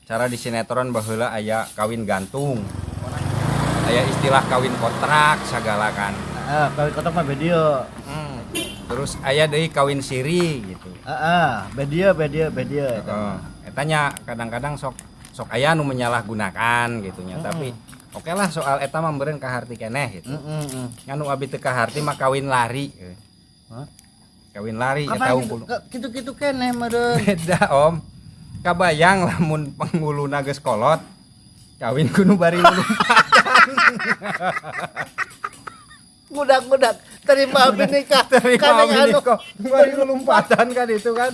cara di sinetron baheula aya kawin gantung. Aya istilah kawin kontrak sagala kan. Kawin kotak mah video. Terus aya deui kawin siri gitu. Video eta. Eta nya kadang-kadang sok aya nu menyalahgunakan gitu nya, tapi oke lah soal eta mah meureun kaharti keneh gitu. Nganu abi teu kaharti mah kawin lari. Kawin lari eta unggul. Kitu-kitu keneh meureun. Beda Om. Kabayang lamun penghuluna geus kolot kawin kudu bari lumpatan. Mudak terima abi nikah. Terima abi nikah. Bari lumpatan kan itu kan.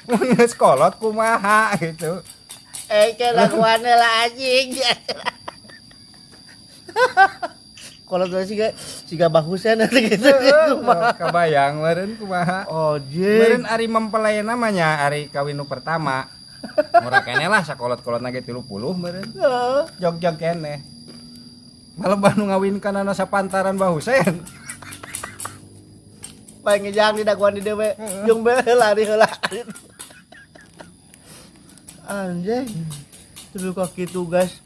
Mun geus kolot kumaha gitu. Kelakuannya lah anjing. Kalau gue siga bahusan gitu. Kabayang meureun kumaha. Oh, Meureun ari mempelai namanya ari kawin nu pertama. Murah keneh lah sakolot-kolotna ge 30 meureun. Jog-jog keneh. Malah nu ngawinkanana sapantaran bahusen. Bae ngejang di daguan di dewe. Jeung bae lari heula. Anjing. Terus kok kitu guys.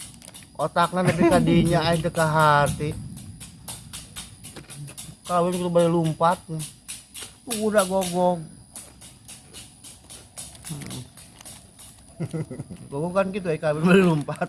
Otakna nepi ka dinya aing teu kaharti. Kawin kudu bari lumpat. Udah gogong. Gogong kan gitu kawin bari lumpat.